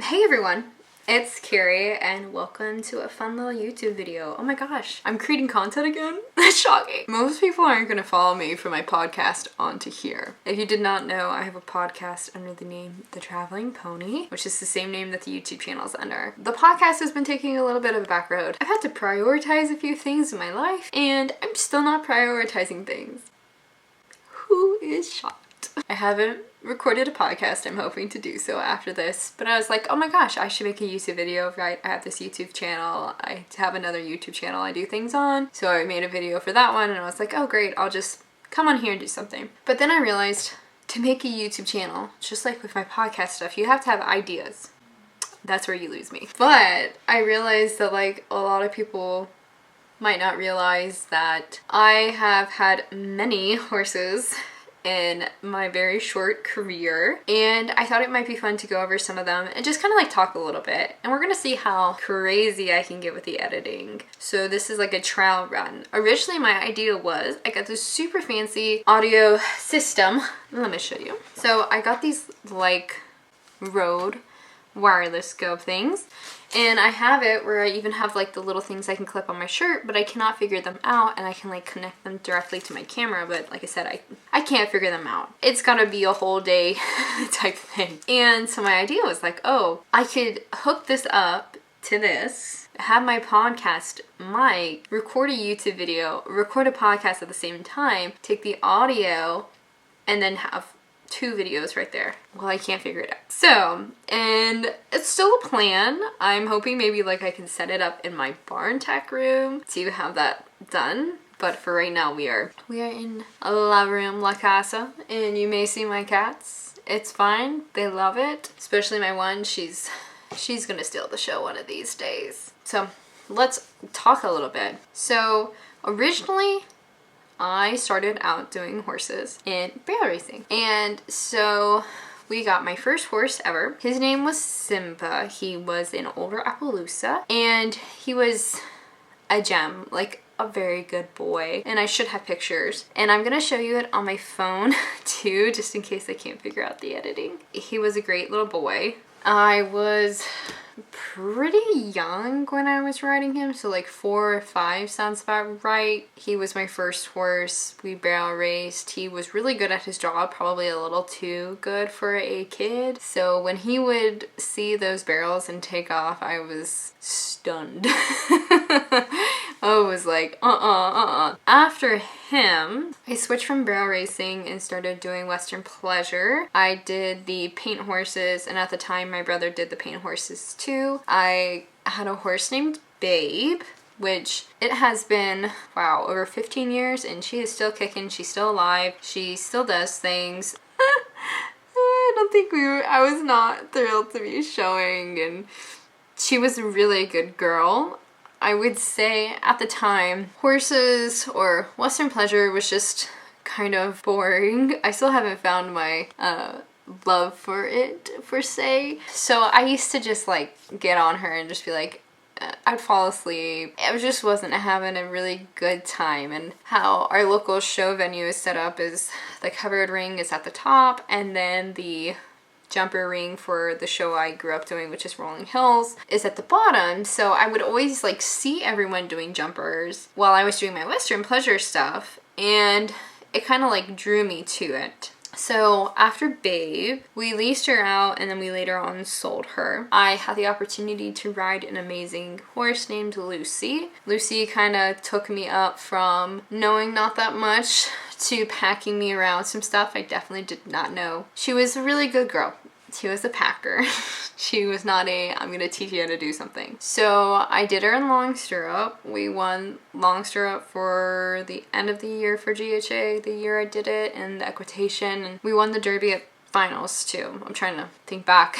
Hey everyone, it's Carrie and welcome to a fun little YouTube video. Oh my gosh, I'm creating content again? That's shocking. Most people aren't going to follow me from my podcast onto here. If you did not know, I have a podcast under the name The Traveling Pony, which is the same name that the YouTube channel is under. The podcast has been taking a little bit of a back road. I've had to prioritize a few things in my life and I'm still not prioritizing things. Who is shocked? I haven't recorded a podcast. I'm hoping to do so after this, but I was like, oh my gosh, I should make a YouTube video, right? I have this YouTube channel. I have another YouTube channel I do things on, so I made a video for that one and I was like, oh great, I'll just come on here and do something. But then I realized to make a YouTube channel, just like with my podcast stuff, you have to have ideas. That's where you lose me. But I realized that like a lot of people might not realize that I have had many horses in my very short career, and I thought it might be fun to go over some of them and just kind of like talk a little bit, and we're gonna see how crazy I can get with the editing. So this is like a trial run. Originally my idea was I got this super fancy audio system. Let me show you. So I got these like Rode wireless scope things, and I have it where I even have like the little things I can clip on my shirt, but I cannot figure them out, and I can like connect them directly to my camera, but like I said, I can't figure them out. It's gotta be a whole day type thing. And so my idea was like, oh, I could hook this up to this, have my podcast mic, record a YouTube video, record a podcast at the same time, take the audio, and then have two videos right there. Well, I can't figure it out. So, and it's still a plan. I'm hoping maybe like I can set it up in my barn tech room to have that done. But for right now, we are in La Room La Casa, and you may see my cats. It's fine. They love it. Especially my one. She's gonna steal the show one of these days. So let's talk a little bit. So originally, I started out doing horses in barrel racing. And so we got my first horse ever. His name was Simba. He was an older Appaloosa, and he was a gem, like a very good boy. And I should have pictures. And I'm gonna show you it on my phone too, just in case I can't figure out the editing. He was a great little boy. I was pretty young when I was riding him, so like 4 or 5 sounds about right. He was my first horse. We barrel raced. He was really good at his job, probably a little too good for a kid. So when he would see those barrels and take off, I was stunned. I was like, After him, I switched from barrel racing and started doing Western Pleasure. I did the paint horses, and at the time my brother did the paint horses too. I had a horse named Babe, which it has been, wow, over 15 years, and she is still kicking. She's still alive. She still does things. I was not thrilled to be showing, and she was a really good girl. I would say at the time, horses or Western Pleasure was just kind of boring. I still haven't found my love for it, per se. So I used to just like get on her and just be like, I'd fall asleep. I just wasn't having a really good time. And how our local show venue is set up is the covered ring is at the top, and then the jumper ring for the show I grew up doing, which is Rolling Hills, is at the bottom. So I would always like see everyone doing jumpers while I was doing my Western Pleasure stuff, and it kind of like drew me to it. So after Babe, we leased her out, and then we later on sold her. I had the opportunity to ride an amazing horse named Lucy. Lucy kind of took me up from knowing not that much to packing me around some stuff I definitely did not know. She was a really good girl. She was a packer. She was not I'm gonna teach you how to do something. So I did her in long stirrup. We won long stirrup for the end of the year for GHA, the year I did it, and the equitation. And we won the Derby at finals too. I'm trying to think back.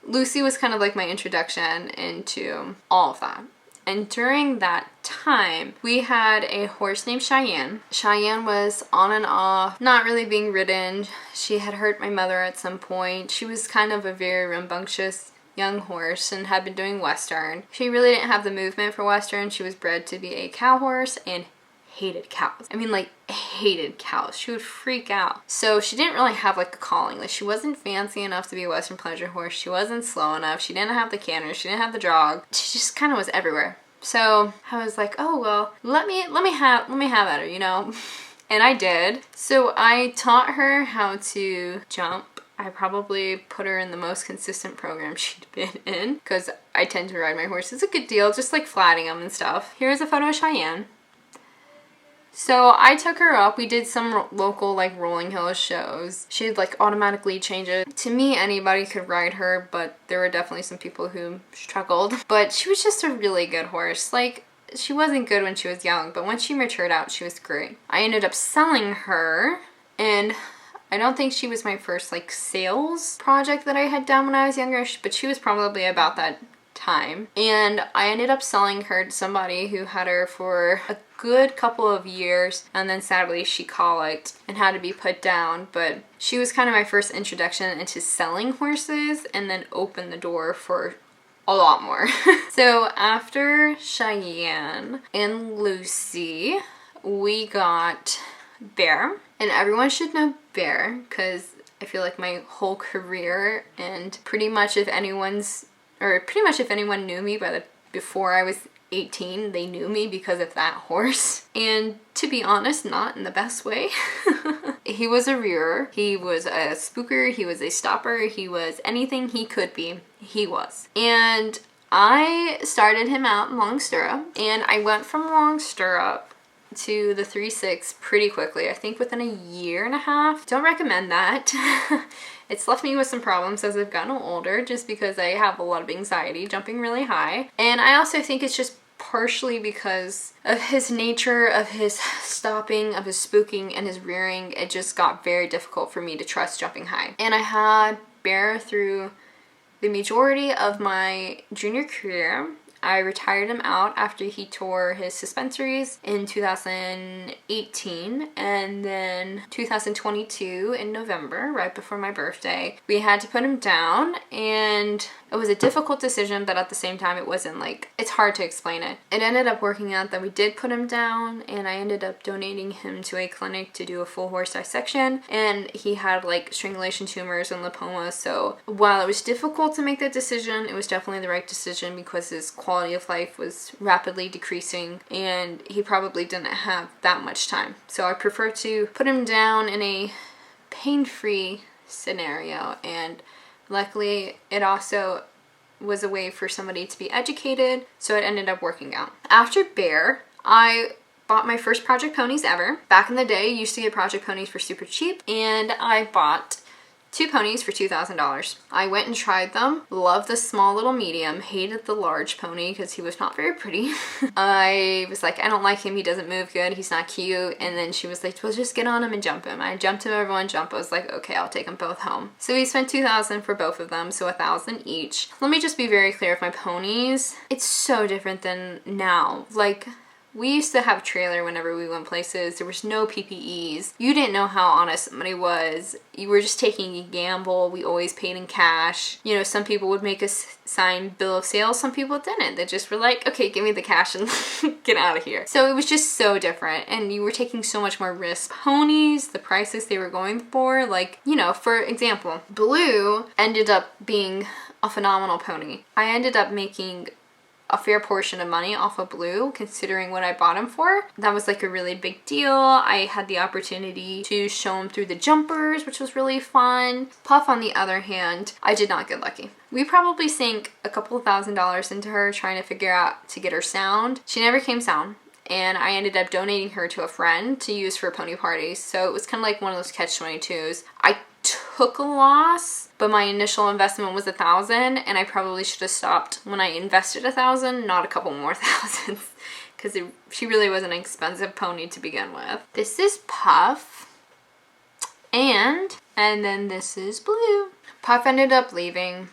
Lucy was kind of like my introduction into all of that. And during that time, we had a horse named Cheyenne. Cheyenne was on and off, not really being ridden. She had hurt my mother at some point. She was kind of a very rambunctious young horse and had been doing Western. She really didn't have the movement for Western. She was bred to be a cow horse and hated cows. I mean, like, hated cows. She would freak out. So she didn't really have like a calling. Like, she wasn't fancy enough to be a Western pleasure horse. She wasn't slow enough. She didn't have the canter. She didn't have the jog. She just kind of was everywhere. So I was like, oh well, let me have at her, you know. And I did. So I taught her how to jump. I probably put her in the most consistent program she'd been in, because I tend to ride my horses a good deal, just like flatting them and stuff. Here's a photo of Cheyenne. So I took her up. We did some local like rolling hills shows. She'd like automatically change it. To me, anybody could ride her, but there were definitely some people who struggled. But she was just a really good horse. Like, she wasn't good when she was young, but when she matured out, she was great. I ended up selling her, and I don't think she was my first like sales project that I had done when I was younger, but she was probably about that time. And I ended up selling her to somebody who had her for a good couple of years, and then sadly she colicked and had to be put down. But she was kind of my first introduction into selling horses, and then opened the door for a lot more. So after Cheyenne and Lucy, we got Bear. And everyone should know Bear, because I feel like my whole career, and pretty much if anyone knew me before I was 18, they knew me because of that horse. And to be honest, not in the best way. He was a rearer, he was a spooker, he was a stopper, he was anything he could be, he was. And I started him out in long stirrup, and I went from long stirrup to the 3-6 pretty quickly. I think within a year and a half. Don't recommend that. It's left me with some problems as I've gotten older, just because I have a lot of anxiety jumping really high. And I also think it's just partially because of his nature, of his stopping, of his spooking, and his rearing. It just got very difficult for me to trust jumping high. And I had Bear through the majority of my junior career. I retired him out after he tore his suspensories in 2018, and then 2022 in November, right before my birthday, we had to put him down. And it was a difficult decision, but at the same time it wasn't like, it's hard to explain it. It ended up working out that we did put him down, and I ended up donating him to a clinic to do a full horse dissection, and he had like strangulation tumors and lipoma. So while it was difficult to make that decision, it was definitely the right decision, because his quality of life was rapidly decreasing and he probably didn't have that much time. So I prefer to put him down in a pain-free scenario, and luckily it also was a way for somebody to be educated, so it ended up working out. After Bear, I bought my first Project Ponies ever. Back in the day, you used to get Project Ponies for super cheap, and I bought 2 ponies for $2,000. I went and tried them. Loved the small little medium. Hated the large pony because he was not very pretty. I was like, I don't like him. He doesn't move good. He's not cute. And then she was like, well, just get on him and jump him. I jumped him over one jump. I was like, okay, I'll take them both home. So we spent $2,000 for both of them, so $1,000 each. Let me just be very clear with my ponies. It's so different than now. Like, we used to have a trailer whenever we went places. There was no PPEs. You didn't know how honest somebody was. You were just taking a gamble. We always paid in cash. You know, some people would make us sign bill of sale. Some people didn't. They just were like, okay, give me the cash and get out of here. So it was just so different, and you were taking so much more risk. Ponies, the prices they were going for, like, you know, for example, Blue ended up being a phenomenal pony. I ended up making a fair portion of money off of Blue, considering what I bought him for. That was like a really big deal. I had the opportunity to show him through the jumpers, which was really fun. Puff, on the other hand, I did not get lucky. We probably sank a couple $1,000s into her trying to figure out to get her sound. She never came sound, and I ended up donating her to a friend to use for pony parties. So it was kind of like one of those catch-22s. I took a loss, but my initial investment was $1,000, and I probably should have stopped when I invested $1,000, not a couple more thousands, because she really was an expensive pony to begin with. This is Puff, and then this is Blue. Puff ended up leaving.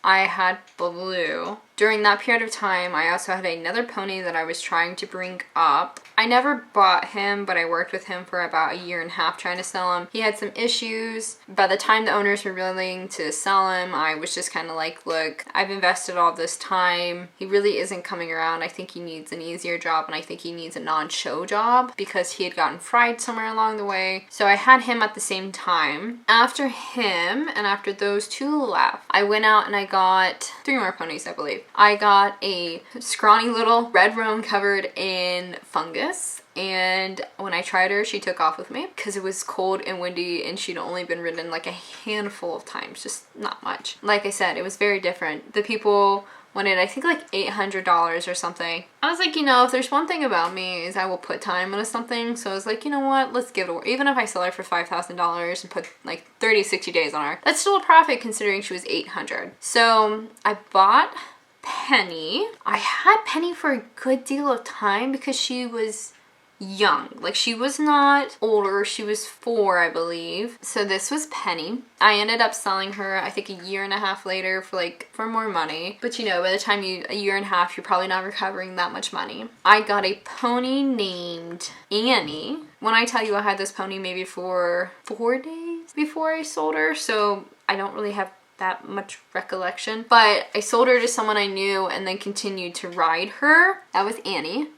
I had Blue, During that period of time, I also had another pony that I was trying to bring up. I never bought him, but I worked with him for about a year and a half trying to sell him. He had some issues. By the time the owners were willing to sell him, I was just kind of like, look, I've invested all this time. He really isn't coming around. I think he needs an easier job, and I think he needs a non-show job because he had gotten fried somewhere along the way. So I had him at the same time. After him, and after those two left, I went out and I got 3 more ponies, I believe. I got a scrawny little red roan covered in fungus, and when I tried her, she took off with me because it was cold and windy and she'd only been ridden like a handful of times, just not much. Like I said, it was very different. The people wanted, I think, like $800 or something. I was like, you know, if there's one thing about me is I will put time into something. So I was like, you know what, let's give it away. Even if I sell her for $5,000 and put like 30, 60 days on her, that's still a profit considering she was $800. So I bought Penny. I had Penny for a good deal of time because she was young. Like, she was not older. She was 4, I believe. So this was Penny. I ended up selling her, I think, a year and a half later for more money. But you know, by the time a year and a half, you're probably not recovering that much money. I got a pony named Annie. When I tell you I had this pony maybe for 4 days before I sold her, so I don't really have that much recollection. But I sold her to someone I knew and then continued to ride her. That was Annie.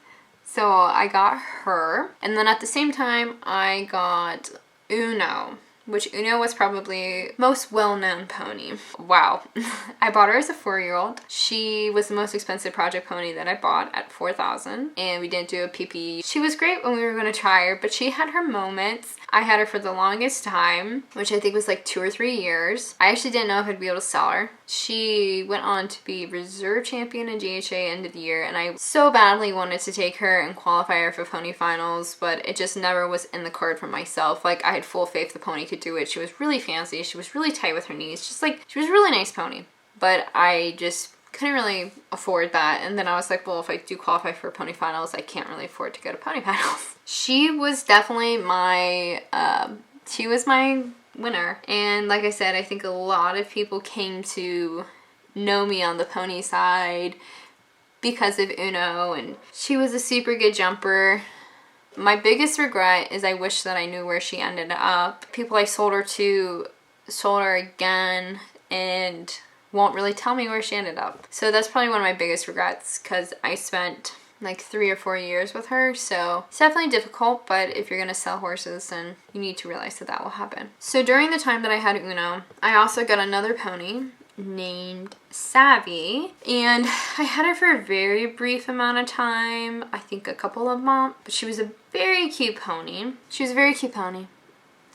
So I got her. And then at the same time, I got Uno, which Uno was probably most well-known pony. Wow. I bought her as a 4-year-old. She was the most expensive project pony that I bought at $4,000, and we didn't do a PP. She was great when we were going to try her, but she had her moments. I had her for the longest time, which I think was like 2 or 3 years. I actually didn't know if I'd be able to sell her. She went on to be reserve champion in GHA end of the year, and I so badly wanted to take her and qualify her for pony finals, but it just never was in the card for myself. Like, I had full faith the pony could do it. She was really fancy. She was really tight with her knees. Just like, she was a really nice pony, but I just couldn't really afford that. And then I was like, well, if I do qualify for pony finals, I can't really afford to go to pony finals. She was definitely my winner. And like I said, I think a lot of people came to know me on the pony side because of Uno, and she was a super good jumper. My biggest regret is I wish that I knew where she ended up. People I sold her to sold her again and won't really tell me where she ended up. So that's probably one of my biggest regrets, because I spent like 3 or 4 years with her. So it's definitely difficult, but if you're gonna sell horses, then you need to realize that that will happen. So during the time that I had Uno, I also got another pony named Savvy, and I had her for a very brief amount of time, I think a couple of months, but she was a very cute pony. She was a very cute pony,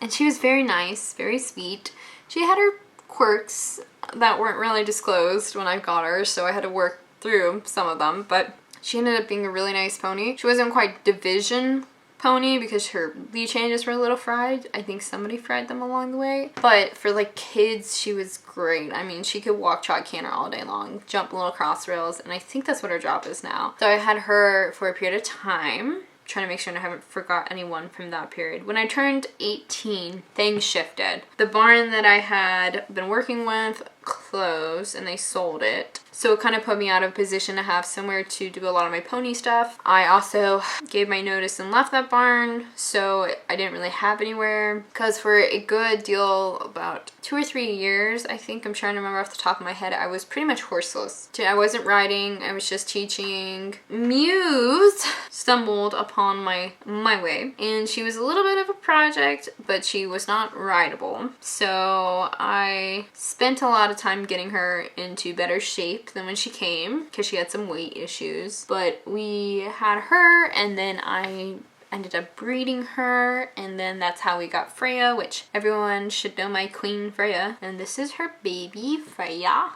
and she was very nice, very sweet. She had her quirks that weren't really disclosed when I got her, so I had to work through some of them, but she ended up being a really nice pony. She wasn't quite division pony because her lead changes were a little fried. I think somebody fried them along the way. But for like kids, she was great. I mean, she could walk, trot, canter all day long, jump little cross rails, and I think that's what her job is now. So I had her for a period of time, trying to make sure I haven't forgot anyone from that period. When I turned 18, things shifted. The barn that I had been working with closed and they sold it. So it kind of put me out of position to have somewhere to do a lot of my pony stuff. I also gave my notice and left that barn, so I didn't really have anywhere. Because for a good deal, about 2 or 3 years, I think, I'm trying to remember off the top of my head, I was pretty much horseless. I wasn't riding, I was just teaching. Muse stumbled upon my way, and she was a little bit of a project, but she was not rideable. So I spent a lot of time getting her into better shape than when she came, because she had some weight issues. But we had her, and then I ended up breeding her, and then that's how we got Freya, which everyone should know my queen Freya. And this is her baby, Freya.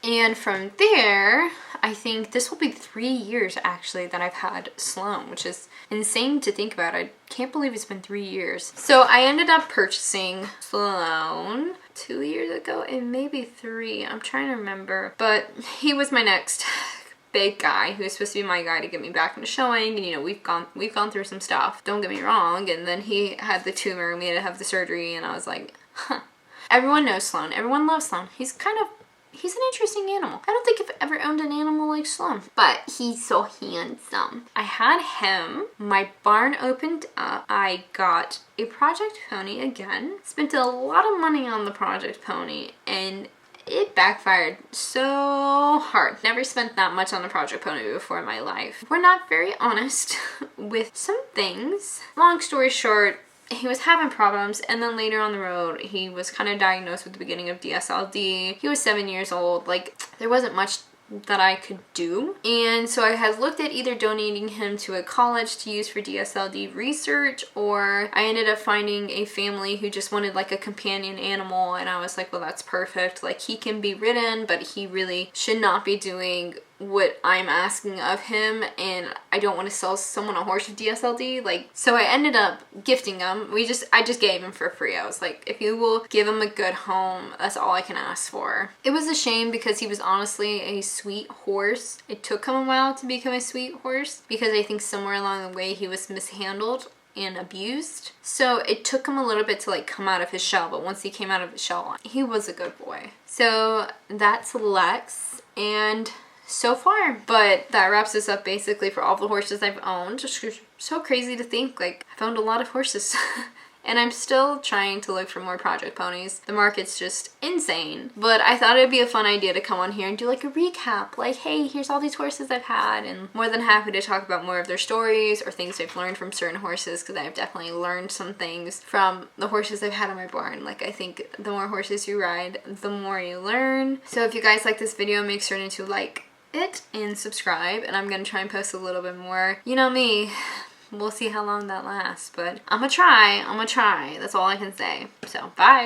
And from there, I think this will be 3 years actually that I've had Sloan, which is insane to think about. I can't believe it's been 3 years. So I ended up purchasing Sloan 2 years ago, and maybe 3. I'm trying to remember. But he was my next big guy who was supposed to be my guy to get me back into showing, and you know, we've gone through some stuff, don't get me wrong. And then he had the tumor and we had to have the surgery, and I was like, huh. Everyone knows Sloan. Everyone loves Sloan. He's kind of he's an interesting animal. I don't think I've ever owned an animal like Sloan, but he's so handsome. I had him, my barn opened up, I got a Project Pony again, spent a lot of money on the Project Pony, and it backfired so hard. Never spent that much on a Project Pony before in my life. We're not very honest with some things. Long story short, he was having problems, and then later on the road, he was kind of diagnosed with the beginning of DSLD. He was 7 years old. Like, there wasn't much that I could do. And so I had looked at either donating him to a college to use for DSLD research, or I ended up finding a family who just wanted like a companion animal, and I was like, well, that's perfect. Like, he can be ridden, but he really should not be doing what I'm asking of him, and I don't want to sell someone a horse with DSLD. Like, so I ended up gifting him. I just gave him for free. I was like, if you will give him a good home, that's all I can ask for. It was a shame because he was honestly a sweet horse. It took him a while to become a sweet horse because I think somewhere along the way he was mishandled and abused. So it took him a little bit to like come out of his shell, but once he came out of his shell, he was a good boy. So that's Lex, and so far. But that wraps us up basically for all the horses I've owned. Just so crazy to think, like, I've owned a lot of horses. And I'm still trying to look for more Project Ponies. The market's just insane. But I thought it'd be a fun idea to come on here and do like a recap. Like, hey, here's all these horses I've had, and more than happy to talk about more of their stories or things I've learned from certain horses, because I've definitely learned some things from the horses I've had in my barn. Like, I think the more horses you ride, the more you learn. So if you guys like this video, make sure to like it and subscribe, and I'm gonna try and post a little bit more. You know me, we'll see how long that lasts, but I'm gonna try. That's all I can say. So bye.